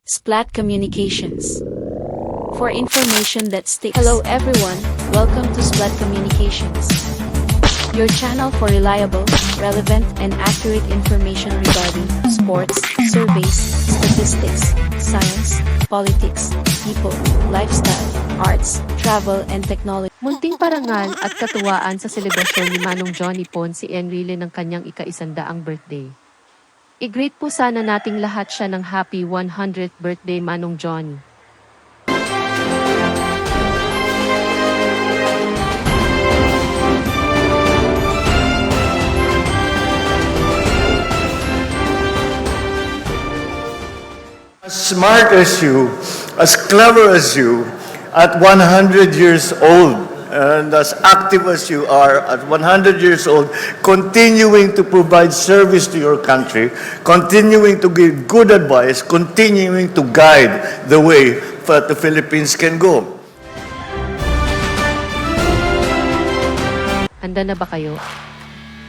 Splat Communications. For information that sticks. Hello everyone, welcome to Splat Communications. Your channel for reliable, relevant, and accurate information regarding sports, surveys, statistics, science, politics, people, lifestyle, arts, travel, and technology. Munting parangal at katuwaan sa selebrasyon ni Manong Johnny Pon si Enrile ng kanyang ika-100 birthday. I-greet po sana nating lahat siya ng happy 100th birthday Manong Johnny. As smart as you, as clever as you, at 100 years old, and as active as you are at 100 years old, continuing to provide service to your country, continuing to give good advice, continuing to guide the way that the Philippines can go. Handa na ba kayo?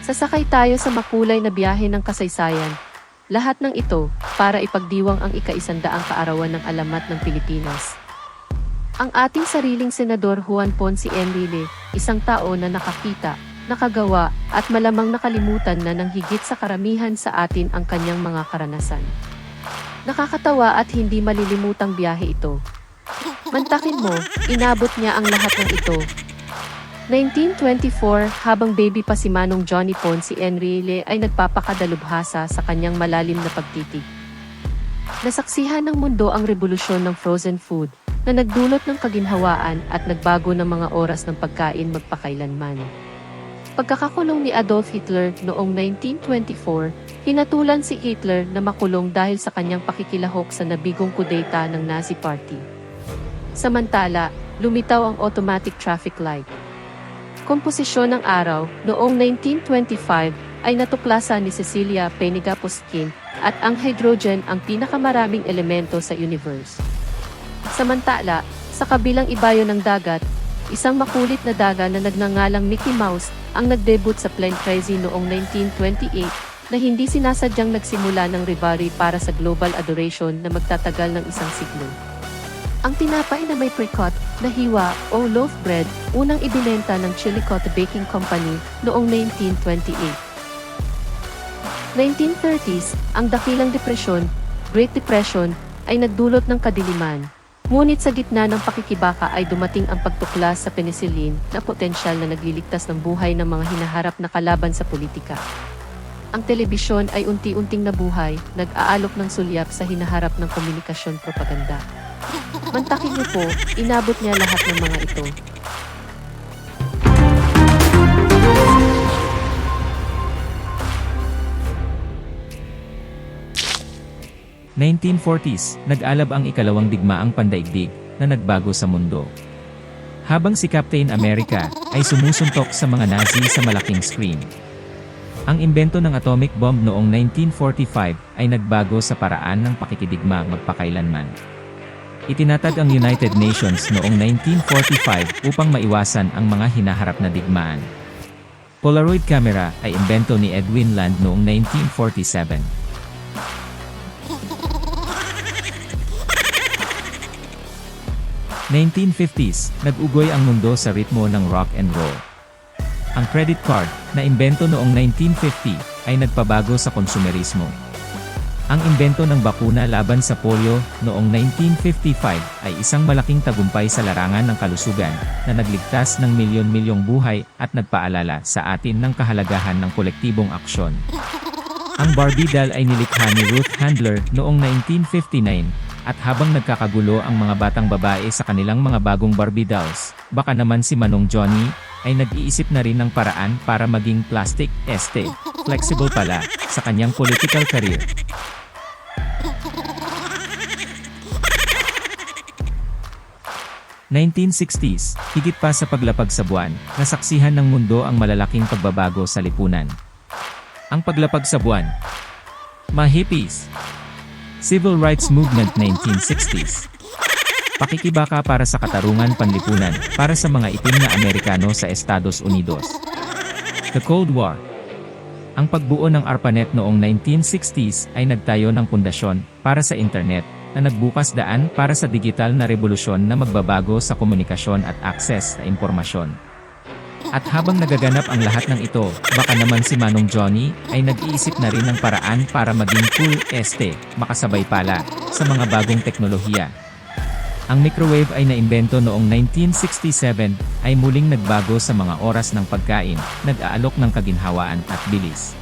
Sasakay tayo sa makulay na biyahe ng kasaysayan. Lahat ng ito para ipagdiwang ang ika-100 kaarawan ng alamat ng Pilipinas. Ang ating sariling Senador Juan Ponce Enrile, isang tao na nakakita, nakagawa, at malamang nakalimutan na ng higit sa karamihan sa atin ang kanyang mga karanasan. Nakakatawa at hindi malilimutang biyahe ito. Mantakin mo, inabot niya ang lahat ng ito. 1924, habang baby pa si Manong Johnny Ponce Enrile ay nagpapakadalubhasa sa kanyang malalim na pagtitig. Nasaksihan ng mundo ang revolusyon ng frozen food, na nagdulot ng kaginhawaan at nagbago ng mga oras ng pagkain magpakailanman. Pagkakakulong ni Adolf Hitler noong 1924, hinatulan si Hitler na makulong dahil sa kanyang pakikilahok sa nabigong kudeta ng Nazi Party. Samantala, lumitaw ang automatic traffic light. Komposisyon ng araw, noong 1925 ay natuklasan ni Cecilia Peniga-Poskin at ang hydrogen ang pinakamaraming elemento sa universe. Samantala, sa kabilang ibayo ng dagat, isang makulit na daga na nagngangalang Mickey Mouse ang nagdebut sa Plane Crazy noong 1928 na hindi sinasadyang nagsimula ng rivalry para sa global adoration na magtatagal ng isang siglo. Ang tinapay na may pre-cut na hiwa o loaf bread unang ibinenta ng Chillicothe Baking Company noong 1928. 1930s, ang dakilang depresyon, Great Depression, ay nagdulot ng kadiliman. Ngunit sa gitna ng pakikibaka ay dumating ang pagtuklas sa penicillin na potensyal na nagliligtas ng buhay ng mga hinaharap na kalaban sa politika. Ang telebisyon ay unti-unting nabuhay, nag-aalok ng sulyap sa hinaharap ng komunikasyon propaganda. Mantakin niyo po, inabot niya lahat ng mga ito. '40s, nag-alab ang ikalawang digmaang pandaigdig na nagbago sa mundo. Habang si Captain America ay sumusuntok sa mga Nazi sa malaking screen. Ang imbento ng atomic bomb noong 1945 ay nagbago sa paraan ng pakikidigma magpakailanman. Itinatag ang United Nations noong 1945 upang maiwasan ang mga hinaharap na digmaan. Polaroid camera ay imbento ni Edwin Land noong 1947. 1950s, nag-ugoy ang mundo sa ritmo ng rock and roll. Ang credit card, na imbento noong 1950, ay nagpabago sa konsumerismo. Ang imbento ng bakuna laban sa polio noong 1955 ay isang malaking tagumpay sa larangan ng kalusugan na nagligtas ng milyon-milyong buhay at nagpaalala sa atin ng kahalagahan ng kolektibong aksyon. Ang Barbie doll ay nilikha ni Ruth Handler noong 1959, at habang nagkakagulo ang mga batang babae sa kanilang mga bagong Barbie dolls, baka naman si Manong Johnny ay nag-iisip na rin ng paraan para maging plastic, flexible pala, sa kanyang political career. '60s, higit pa sa paglapag sa buwan, nasaksihan ng mundo ang malalaking pagbabago sa lipunan. Ang paglapag sa buwan. Mga hippies. Civil Rights Movement 1960s. Pakikibaka para sa katarungan panlipunan para sa mga itim na Amerikano sa Estados Unidos. The Cold War. Ang pagbuo ng ARPANET noong 1960s ay nagtayo ng pundasyon para sa internet, na nagbukas daan para sa digital na revolusyon na magbabago sa komunikasyon at access sa impormasyon. At habang nagaganap ang lahat ng ito, baka naman si Manong Johnny ay nag-iisip na rin ng paraan para maging makasabay pala sa mga bagong teknolohiya. Ang microwave ay naimbento noong 1967, ay muling nagbago sa mga oras ng pagkain, nag-aalok ng kaginhawaan at bilis.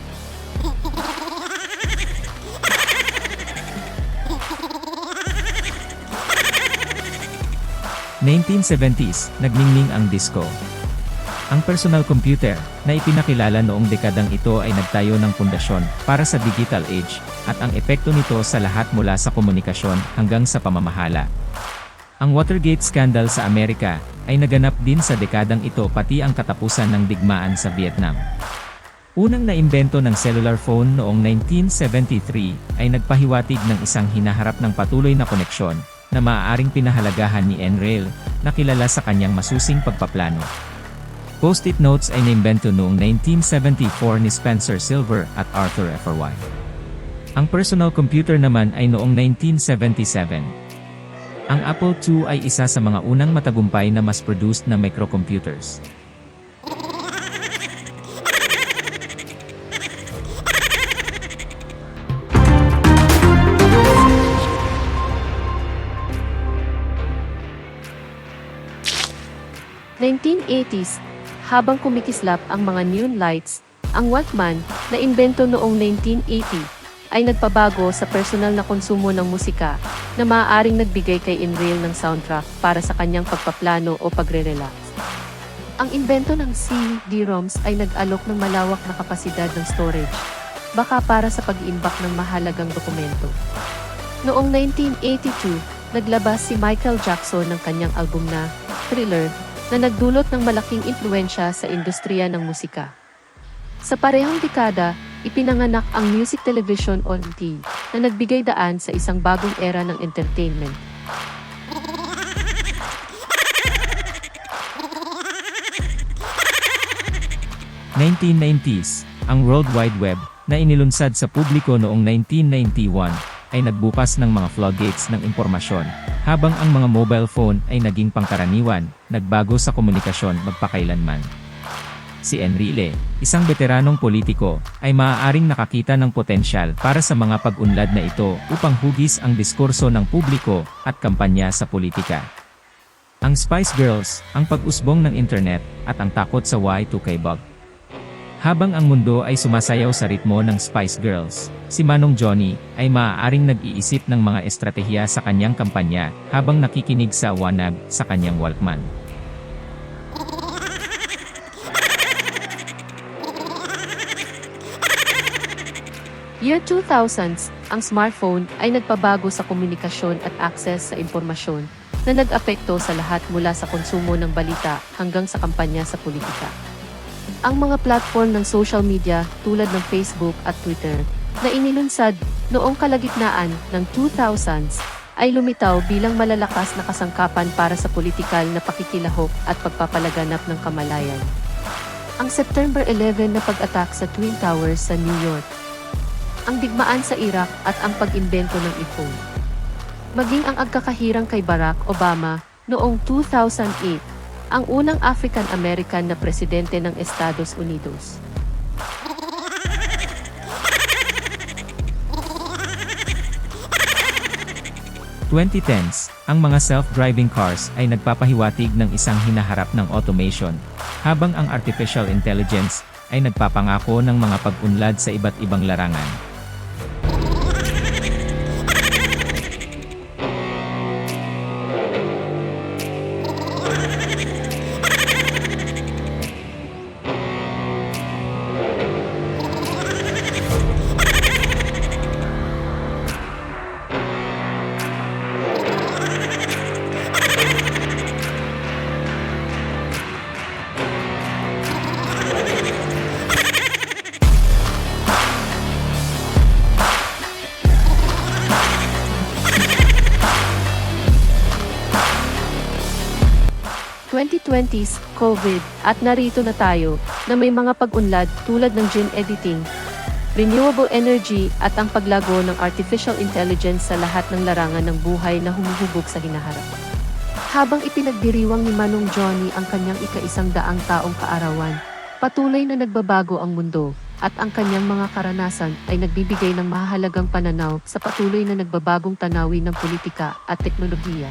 '70s, nagningning ang disco. Ang personal computer, na ipinakilala noong dekadang ito ay nagtayo ng pundasyon para sa digital age, at ang epekto nito sa lahat mula sa komunikasyon hanggang sa pamamahala. Ang Watergate scandal sa Amerika ay naganap din sa dekadang ito pati ang katapusan ng digmaan sa Vietnam. Unang naimbento ng cellular phone noong 1973 ay nagpahiwatig ng isang hinaharap ng patuloy na koneksyon na maaaring pinahalagahan ni Enrile, na kilala sa kanyang masusing pagpaplano. Post-it notes ay naimbento noong 1974 ni Spencer Silver at Arthur Fry. Ang personal computer naman ay noong 1977. Ang Apple II ay isa sa mga unang matagumpay na mass-produced na microcomputers. '80s, habang kumikislap ang mga neon lights, ang Walkman, na imbento noong 1980, ay nagpabago sa personal na konsumo ng musika, na maaaring nagbigay kay Enrile ng soundtrack para sa kanyang pagpaplano o pagre-relax. Ang imbento ng CD-ROMs ay nag-alok ng malawak na kapasidad ng storage, baka para sa pag-iimbak ng mahalagang dokumento. Noong 1982, naglabas si Michael Jackson ng kanyang album na Thriller, na nagdulot ng malaking impluwensya sa industriya ng musika. Sa parehong dekada, ipinanganak ang music television o MTV, na nagbigay daan sa isang bagong era ng entertainment. '90s, ang World Wide Web, na inilunsad sa publiko noong 1991, ay nagbukas ng mga floodgates ng impormasyon, habang ang mga mobile phone ay naging pangkaraniwan, nagbago sa komunikasyon magpakailanman. Si Enrile, isang veteranong politiko, ay maaaring nakakita ng potensyal para sa mga pag-unlad na ito upang hugis ang diskurso ng publiko at kampanya sa politika. Ang Spice Girls, ang pag-usbong ng internet, at ang takot sa Y2K bug. Habang ang mundo ay sumasayaw sa ritmo ng Spice Girls, si Manong Johnny ay maaaring nag-iisip ng mga estratehiya sa kanyang kampanya habang nakikinig sa wanag sa kanyang Walkman. Year 2000s, ang smartphone ay nagpabago sa komunikasyon at access sa impormasyon, na nag-apekto sa lahat mula sa konsumo ng balita hanggang sa kampanya sa politika. Ang mga platform ng social media tulad ng Facebook at Twitter, na inilunsad noong kalagitnaan ng 2000s, ay lumitaw bilang malalakas na kasangkapan para sa politikal na pakikilahok at pagpapalaganap ng kamalayan. Ang September 11 na pag-attack sa Twin Towers sa New York, ang digmaan sa Iraq at ang pag-imbento ng iPhone, maging ang agkakahirang kay Barack Obama noong 2008, ang unang African-American na presidente ng Estados Unidos. '2010s, ang mga self-driving cars ay nagpapahiwatig ng isang hinaharap ng automation, habang ang artificial intelligence ay nagpapangako ng mga pag-unlad sa iba't ibang larangan. '2020s, COVID, at narito na tayo, na may mga pag-unlad tulad ng gene editing, renewable energy at ang paglago ng artificial intelligence sa lahat ng larangan ng buhay na humuhubog sa hinaharap. Habang ipinagdiriwang ni Manong Johnny ang kanyang ika-100 taong kaarawan, patuloy na nagbabago ang mundo, at ang kanyang mga karanasan ay nagbibigay ng mahahalagang pananaw sa patuloy na nagbabagong tanawin ng politika at teknolohiya.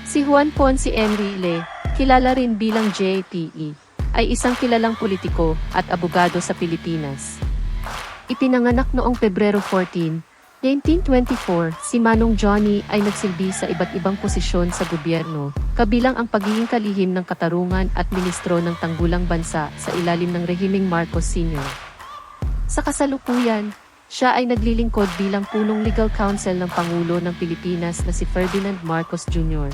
Si Juan Ponce Enrile, kilala rin bilang JTE, ay isang kilalang politiko at abogado sa Pilipinas. Ipinanganak noong Pebrero 14, 1924, si Manong Johnny ay nagsilbi sa iba't ibang posisyon sa gobyerno, kabilang ang pagiging kalihim ng katarungan at ministro ng tanggulang bansa sa ilalim ng rehimeng Marcos Sr. Sa kasalukuyan, siya ay naglilingkod bilang punong legal counsel ng Pangulo ng Pilipinas na si Ferdinand Marcos Jr.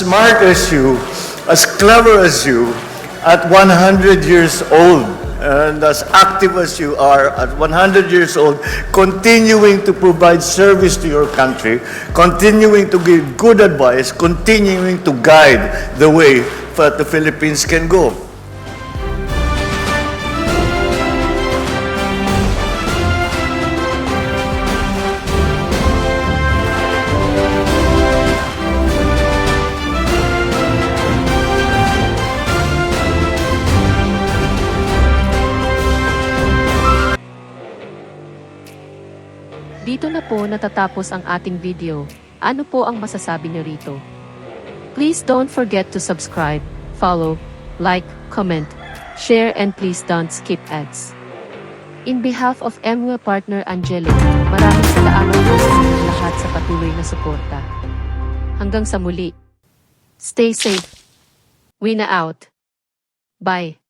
Smart as you, as clever as you, at 100 years old, and as active as you are at 100 years old, continuing to provide service to your country, continuing to give good advice, continuing to guide the way that the Philippines can go. Dito na po natatapos ang ating video. Ano po ang masasabi niyo rito? Please don't forget to subscribe, follow, like, comment, share and please don't skip ads. In behalf of MWA Partner Angelo, maraming salamat po sa inyong lahat sa patuloy na suporta. Hanggang sa muli. Stay safe. We na out. Bye.